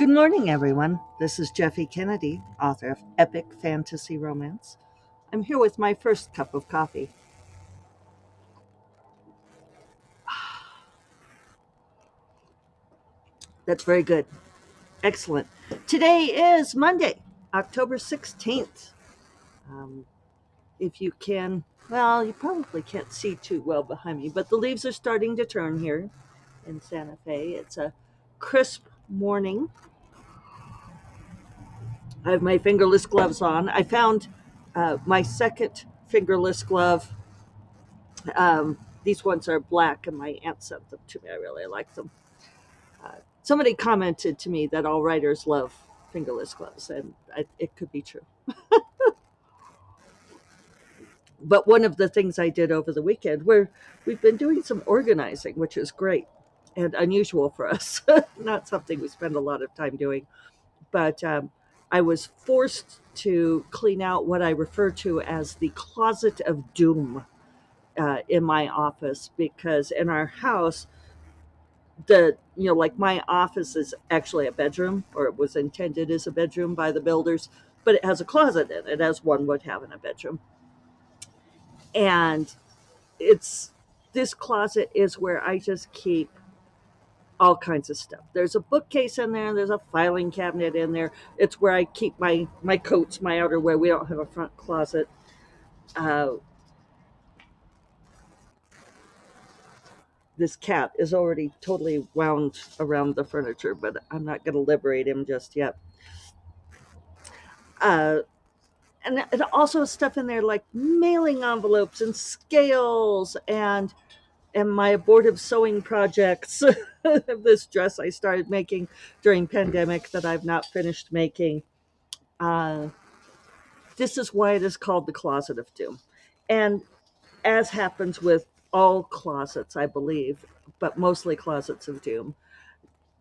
Good morning, everyone. This is Jeffy Kennedy, author of Epic Fantasy Romance. I'm here with my first cup of coffee. That's very good. Excellent. Today is Monday, October 16th. Um, if you can, well, you probably can't see too well behind me, but the leaves are starting to turn here in Santa Fe. It's a crisp morning. I have my fingerless gloves on. I found my second fingerless glove. These ones are black, and my aunt sent them to me. I really like them. Somebody commented to me that all writers love fingerless gloves, and it could be true. But one of the things I did over the weekend, where we've been doing some organizing, which is great and unusual for us, not something we spend a lot of time doing, but I was forced to clean out what I refer to as the closet of doom in my office, because in our house, like my office is actually a bedroom, or it was intended as a bedroom by the builders, but it has a closet in it, as one would have in a bedroom. And it's this closet is where I just keep all kinds of stuff. There's a bookcase in there, there's a filing cabinet in there. It's where I keep my coats, my outerwear. We don't have a front closet. uh, this cat is already totally wound around the furniture, but I'm not going to liberate him just yet. uh, and also stuff in there like mailing envelopes and scales and my abortive sewing projects. This dress I started making during pandemic that I've not finished making. uh, this is why it is called the closet of doom. And as happens with all closets, I believe, but mostly closets of doom,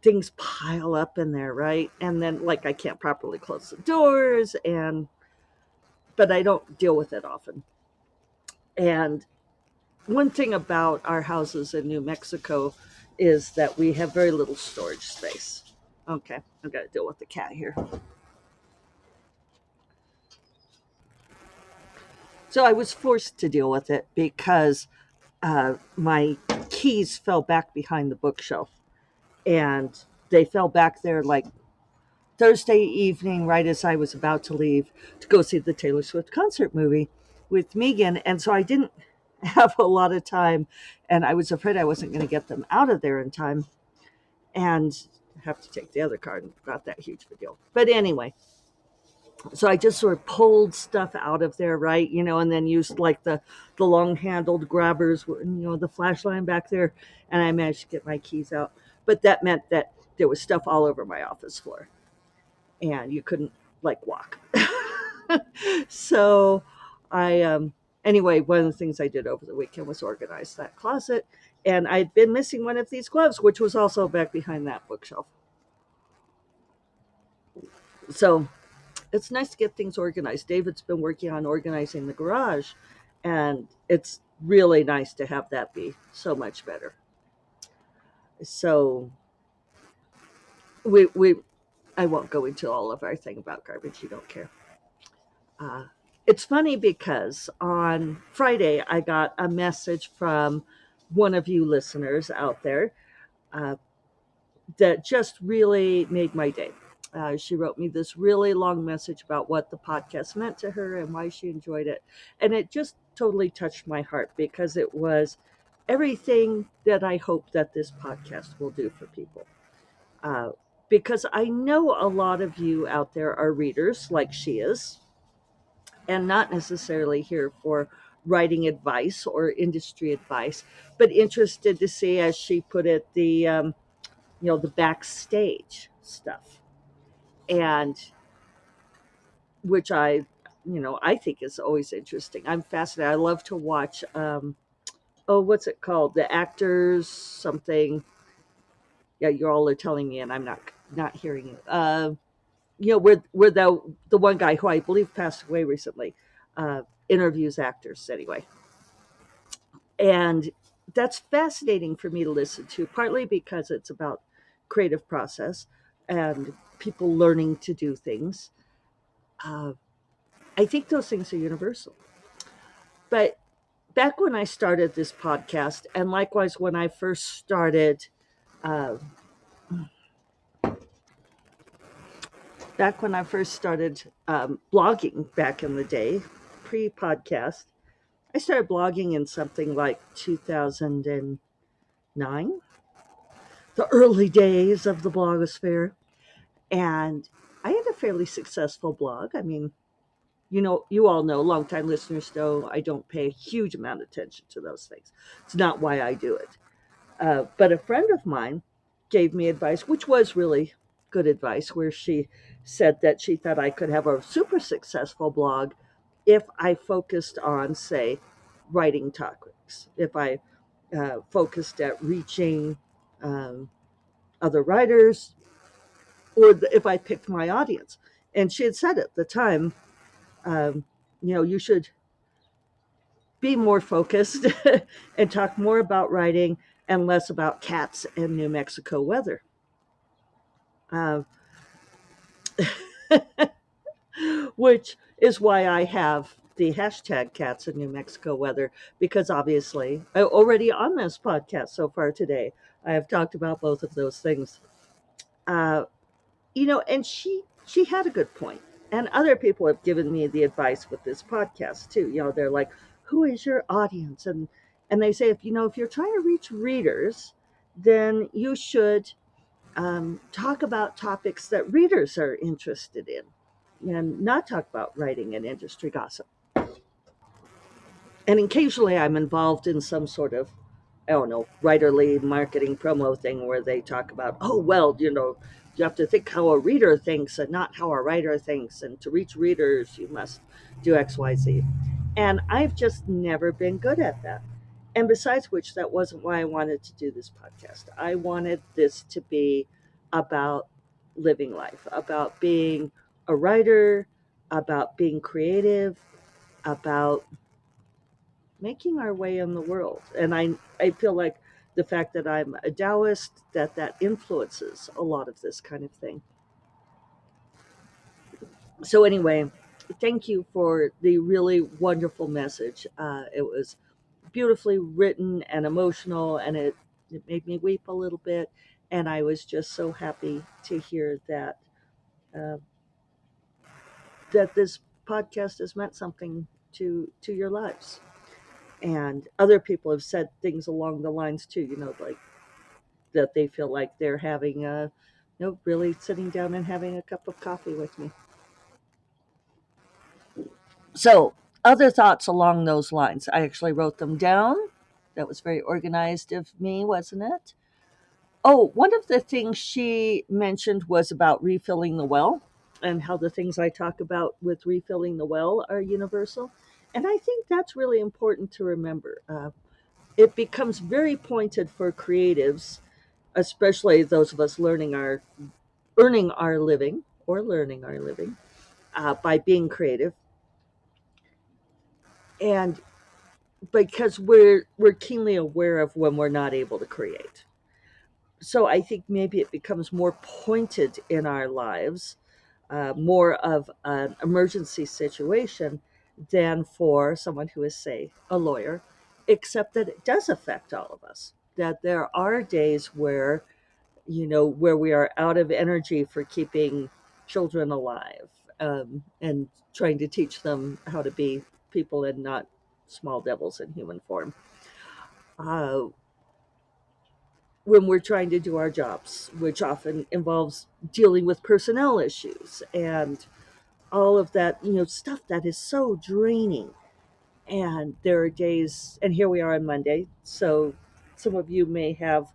things pile up in there, right? And then, like, I can't properly close the doors, and but I don't deal with it often. And one thing about our houses in New Mexico is that we have very little storage space. Okay, I've got to deal with the cat here. So I was forced to deal with it because my keys fell back behind the bookshelf, and they fell back there like Thursday evening, right as I was about to leave to go see the Taylor Swift concert movie with Megan. And so I didn't have a lot of time, and I was afraid I wasn't going to get them out of there in time and have to take the other car. Not that huge of a deal. But anyway, so I just sort of pulled stuff out of there, right? And then used like the long handled grabbers, the flashlight back there, and I managed to get my keys out. But that meant that there was stuff all over my office floor, and you couldn't like walk. So I anyway, one of the things I did over the weekend was organize that closet, and I'd been missing one of these gloves, which was also back behind that bookshelf. So it's nice to get things organized. David's been working on organizing the garage, and it's really nice to have that be so much better. So we I won't go into all of our thing about garbage. You don't care. Uh, it's funny because on Friday I got a message from one of you listeners out there uh, that just really made my day. She wrote me this really long message about what the podcast meant to her and why she enjoyed it. And it just totally touched my heart because it was everything that I hope that this podcast will do for people. Uh, because I know a lot of you out there are readers like she is, and not necessarily here for writing advice or industry advice, but interested to see, as she put it, the backstage stuff, and which I think is always interesting. I'm fascinated. I love to watch. Oh, what's it called? The actors something. Yeah, you all are telling me, and I'm not hearing it. Where the one guy who I believe passed away recently interviews actors anyway. And that's fascinating for me to listen to, partly because it's about creative process, and people learning to do things. Uh, I think those things are universal. But back when I started this podcast, and likewise when I first started, uh, blogging back in the day, pre podcast, I started blogging in something like 2009, the early days of the blogosphere. And I had a fairly successful blog. I mean, you all know, longtime listeners know, I don't pay a huge amount of attention to those things. It's not why I do it. But a friend of mine gave me advice, which was really good advice, where she said that she thought I could have a super successful blog if I focused on, say, writing topics, if I focused at reaching um, other writers, or if I picked my audience. And she had said at the time, um, you should be more focused and talk more about writing and less about cats and New Mexico weather. Uh, which is why I have the hashtag cats in New Mexico weather, because obviously, already on this podcast so far today, I have talked about both of those things. Uh, and she had a good point, and other people have given me the advice with this podcast too. They're like, who is your audience? And they say, if you're trying to reach readers, then you should talk about topics that readers are interested in, and not talk about writing and industry gossip. And occasionally I'm involved in some sort of, I don't know, writerly marketing promo thing where they talk about, oh, well, you have to think how a reader thinks and not how a writer thinks. And to reach readers, you must do X, Y, Z. And I've just never been good at that. And besides which, that wasn't why I wanted to do this podcast. I wanted this to be about living life, about being a writer, about being creative, about making our way in the world. And I feel like the fact that I'm a Taoist, that influences a lot of this kind of thing. So anyway, thank you for the really wonderful message. It was beautifully written and emotional, and it made me weep a little bit. And I was just so happy to hear uh, that this podcast has meant something to your lives. And other people have said things along the lines too, like that they feel like they're having really sitting down and having a cup of coffee with me. So, other thoughts along those lines. I actually wrote them down. That was very organized of me, wasn't it? Oh, one of the things she mentioned was about refilling the well, and how the things I talk about with refilling the well are universal. And I think that's really important to remember. It becomes very pointed for creatives, especially those of us earning our living or learning our living by being creative, and because we're keenly aware of when we're not able to create. So I think maybe it becomes more pointed in our lives, more of an emergency situation than for someone who is, say, a lawyer, except that it does affect all of us. That there are days where we are out of energy for keeping children alive, and trying to teach them how to be people and not small devils in human form. Uh, when we're trying to do our jobs, which often involves dealing with personnel issues and all of that, stuff that is so draining. And there are days, and here we are on Monday, so some of you may have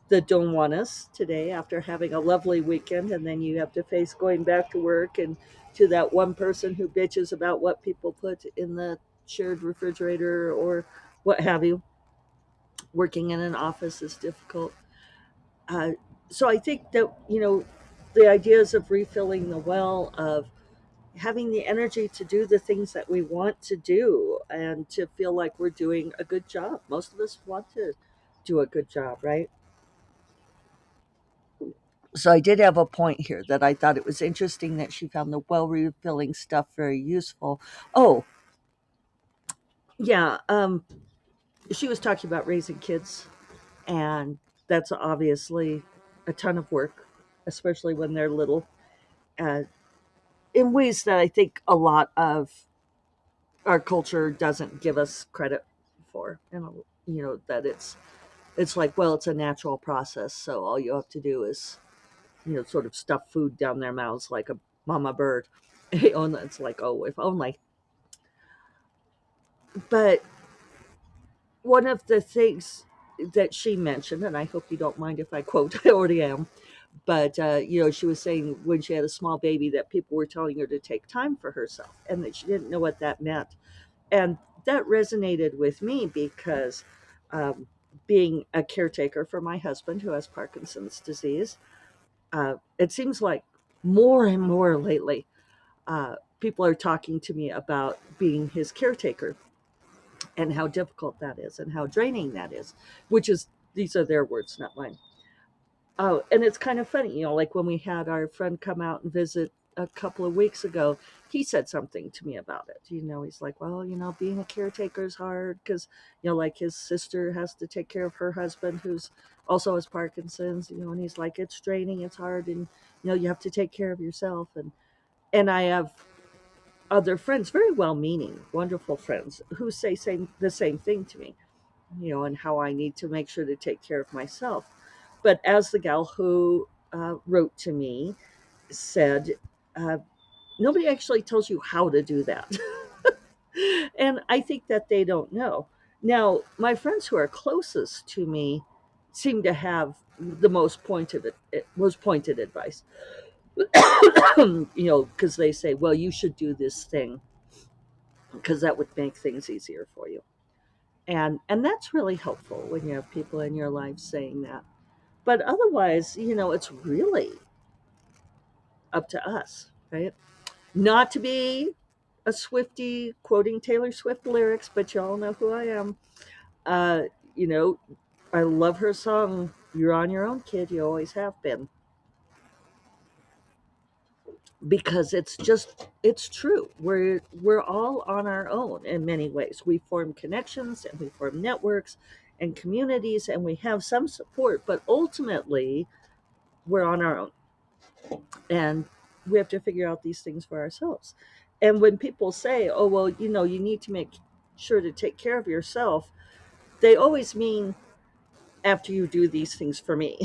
the don't want us today after having a lovely weekend, and then you have to face going back to work, and to that one person who bitches about what people put in the shared refrigerator or what have you. Working in an office is difficult. uh, so I think that the ideas of refilling the well, of having the energy to do the things that we want to do and to feel like we're doing a good job. Most of us want to do a good job, right? So I did have a point here that I thought it was interesting that she found the well refilling stuff very useful. Oh, yeah. She was talking about raising kids, and that's obviously a ton of work, especially when they're little, uh, in ways that I think a lot of our culture doesn't give us credit for. And that it's like, well, it's a natural process, so all you have to do is sort of stuff food down their mouths like a mama bird. And it's like, oh, if only. But one of the things that she mentioned, and I hope you don't mind if I quote, I already am, but she was saying when she had a small baby that people were telling her to take time for herself and that she didn't know what that meant. And that resonated with me because um, being a caretaker for my husband who has Parkinson's disease, it seems like more and more lately, people are talking to me about being his caretaker and how difficult that is and how draining that is, which is, these are their words, not mine. Oh, and it's kind of funny, like when we had our friend come out and visit a couple of weeks ago, he said something to me about it. He's like, well, being a caretaker is hard because, like his sister has to take care of her husband who's also has Parkinson's, and he's like, it's draining, it's hard, and, you have to take care of yourself. And I have other friends, very well meaning, wonderful friends, who say the same thing to me, and how I need to make sure to take care of myself. But as the gal who wrote to me said, uh, nobody actually tells you how to do that. And I think that they don't know. Now, my friends who are closest to me seem to have the most pointed advice. Because they say, well, you should do this thing because that would make things easier for you. And that's really helpful when you have people in your life saying that. But otherwise, it's really up to us, right? Not to be a Swifty quoting Taylor Swift lyrics, but y'all know who I am. Uh, you know, I love her song, You're on Your Own, Kid, You Always Have Been. Because it's true. We're all on our own in many ways. We form connections and we form networks and communities and we have some support, but ultimately we're on our own. And we have to figure out these things for ourselves. And when people say, oh, well, you need to make sure to take care of yourself, they always mean after you do these things for me.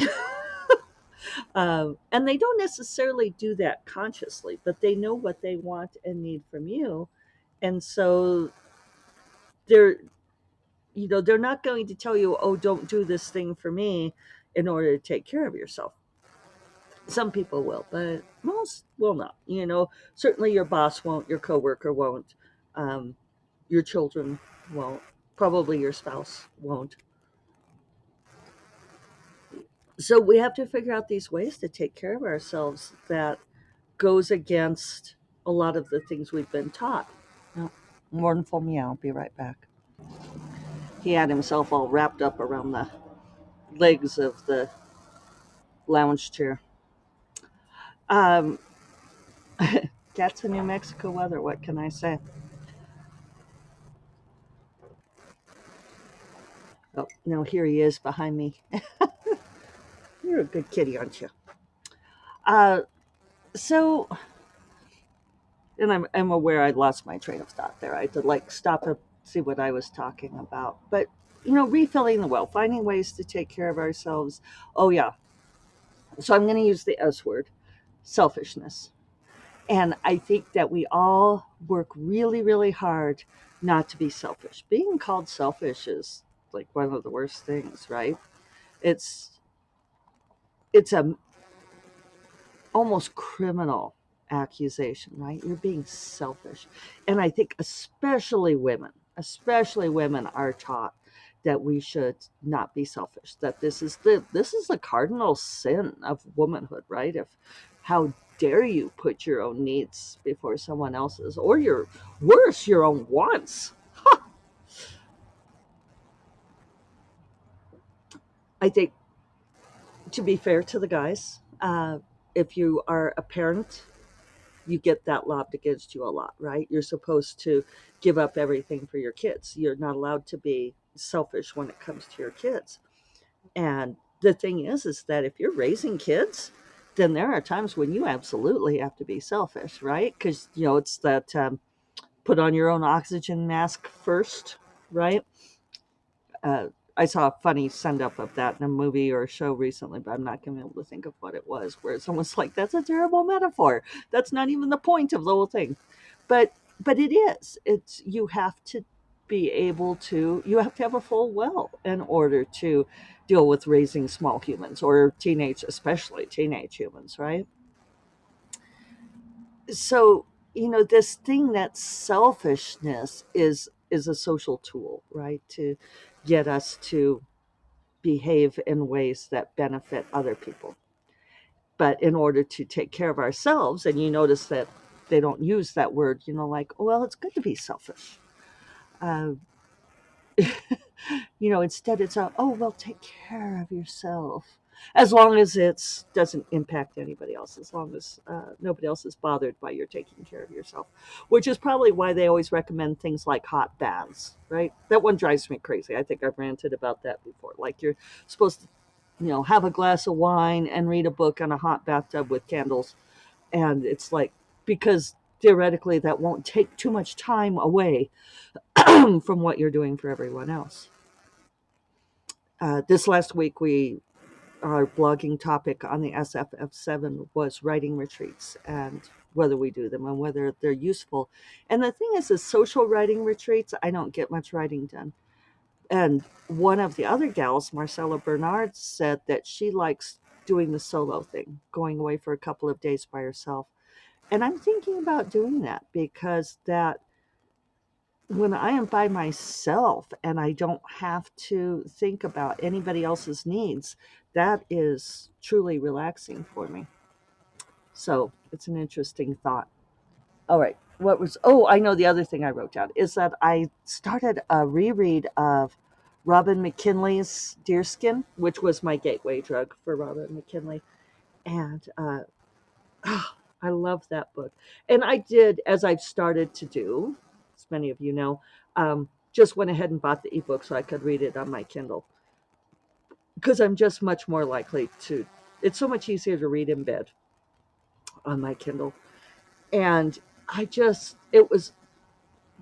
And they don't necessarily do that consciously, but they know what they want and need from you. And so they're, they're not going to tell you, oh, don't do this thing for me in order to take care of yourself. Some people will, but most will not. Certainly your boss won't, your coworker won't, um, your children won't, probably your spouse won't. So we have to figure out these ways to take care of ourselves that goes against a lot of the things we've been taught. Oh, mournful meow. Be right back. He had himself all wrapped up around the legs of the lounge chair. Um, Cats in New Mexico weather. What can I say? Oh, no, here he is behind me. You're a good kitty, aren't you? Uh, so, and I'm aware I lost my train of thought there. I had to stop and see what I was talking about. But, refilling the well, finding ways to take care of ourselves. Oh, yeah. So I'm going to use the S word, selfishness. And I think that we all work really, really hard not to be selfish. Being called selfish is like one of the worst things, right? It's it's a almost criminal accusation, right? You're being selfish. And I think especially women are taught that we should not be selfish, that this is the cardinal sin of womanhood, right? If how dare you put your own needs before someone else's or your worse, your own wants. I think to be fair to the guys, Uh, if you are a parent, you get that lobbed against you a lot, right? You're supposed to give up everything for your kids. You're not allowed to be selfish when it comes to your kids. And the thing is that if you're raising kids, then there are times when you absolutely have to be selfish, right? Because, it's that put on your own oxygen mask first, right? uh, I saw a funny send up of that in a movie or a show recently, but I'm not going to be able to think of what it was, where someone's like, that's a terrible metaphor. That's not even the point of the whole thing. But it is. It's you have to be able to you have to have a full well in order to deal with raising small humans or teenage, especially teenage humans, right? So, this thing that selfishness is a social tool, right? To get us to behave in ways that benefit other people. But in order to take care of ourselves, and you notice that they don't use that word, like, oh, well, it's good to be selfish. Uh, instead it's a, oh, well, take care of yourself. As long as it doesn't impact anybody else, as long as nobody else is bothered by your taking care of yourself, which is probably why they always recommend things like hot baths, right? That one drives me crazy. I think I've ranted about that before. Like you're supposed to have a glass of wine and read a book in a hot bathtub with candles. And it's like, because theoretically that won't take too much time away from what you're doing for everyone else. This last week, our blogging topic on the SFF7 was writing retreats and whether we do them and whether they're useful. And the thing is social writing retreats, I don't get much writing done. And one of the other gals, Marcella Bernard, said that she likes doing the solo thing, going away for a couple of days by herself. And I'm thinking about doing that because that when I am by myself and I don't have to think about anybody else's needs, that is truly relaxing for me. So it's an interesting thought. All right. I know the other thing I wrote down is that I started a reread of Robin McKinley's Deerskin, which was my gateway drug for Robin McKinley. And I love that book. And I did, as I've started to do, as many of you know, just went ahead and bought the ebook so I could read it on my Kindle because I'm just much more likely to. It's so much easier to read in bed on my Kindle. And it was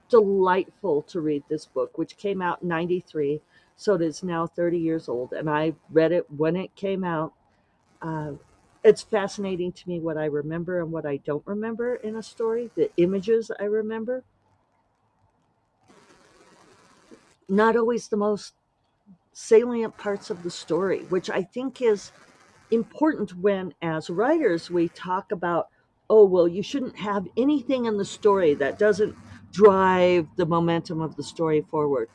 delightful to read this book, which came out in 93. So it is now 30 years old. And I read it when it came out. Uh, it's fascinating to me what I remember and what I don't remember in a story, the images I remember. Not always the most salient parts of the story, which I think is important when, as writers, we talk about, oh, well, you shouldn't have anything in the story that doesn't drive the momentum of the story forward.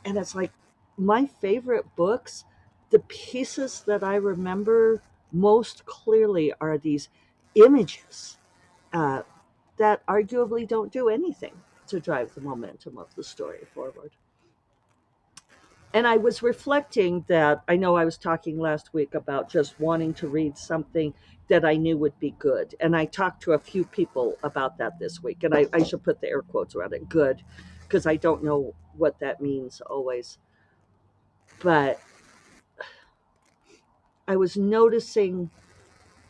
And it's like my favorite books, the pieces that I remember most clearly are these images uh, that arguably don't do anything to drive the momentum of the story forward. And I was reflecting that I know I was talking last week about just wanting to read something that I knew would be good. And I talked to a few people about that this week. And I should put the air quotes around it, good, because I don't know what that means always. But I was noticing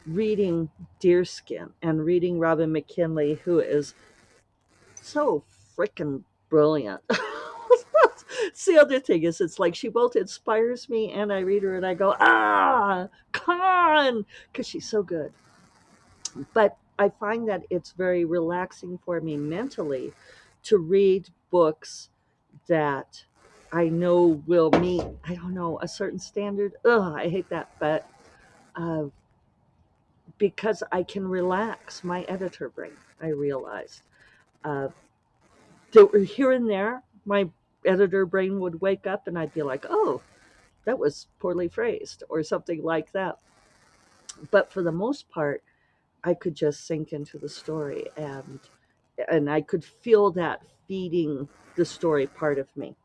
reading Deerskin and reading Robin McKinley, who is so freaking brilliant. It's the other thing is it's like she both inspires me and I read her and I go, come on, because she's so good. But I find that it's very relaxing for me mentally to read books that I know will meet, I don't know, a certain standard. Ugh, I hate that, but uh, because I can relax my editor brain, I realized. Uh, Here and there, my editor brain would wake up and I'd be like, oh, that was poorly phrased or something like that. But for the most part, I could just sink into the story and I could feel that feeding the story part of me.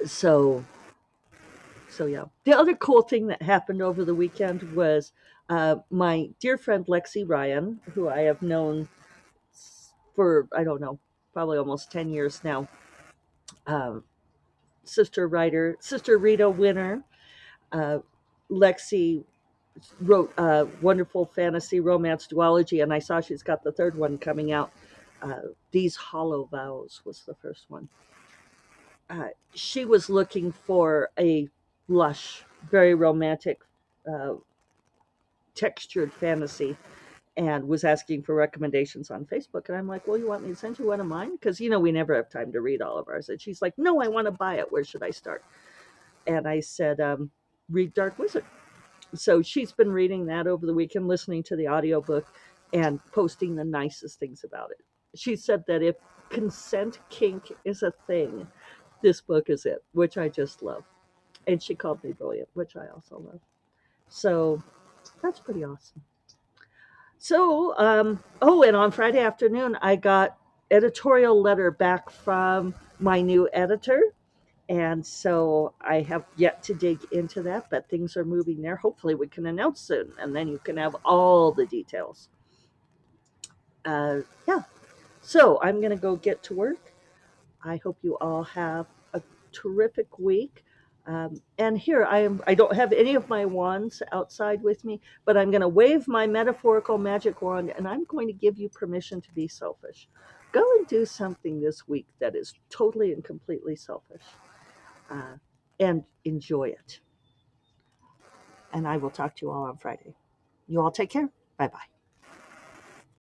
So So yeah, the other cool thing that happened over the weekend was my dear friend Lexi Ryan, who I have known for I don't know, probably almost 10 years now. Um, Sister writer, Sister Rita winner. Uh, Lexi wrote a wonderful fantasy romance duology, and I saw she's got the third one coming out. These Hollow Vows was the first one. She was looking for a lush, very romantic, uh, textured fantasy and was asking for recommendations on Facebook. And I'm like, well, you want me to send you one of mine? Because, we never have time to read all of ours. And she's like, no, I want to buy it. Where should I start? And I said, read Dark Wizard. So she's been reading that over the weekend, listening to the audiobook and posting the nicest things about it. She said that if consent kink is a thing, this book is it, which I just love. And she called me brilliant, which I also love. So that's pretty awesome. So, oh, and on Friday afternoon, I got editorial letter back from my new editor. And so I have yet to dig into that, but things are moving there. Hopefully, we can announce soon, and then you can have all the details. Yeah. So I'm going to go get to work. I hope you all have a terrific week. And here I am. I don't have any of my wands outside with me, but I'm going to wave my metaphorical magic wand, and I'm going to give you permission to be selfish. Go and do something this week that is totally and completely selfish, uh, and enjoy it. And I will talk to you all on Friday. You all take care. Bye bye.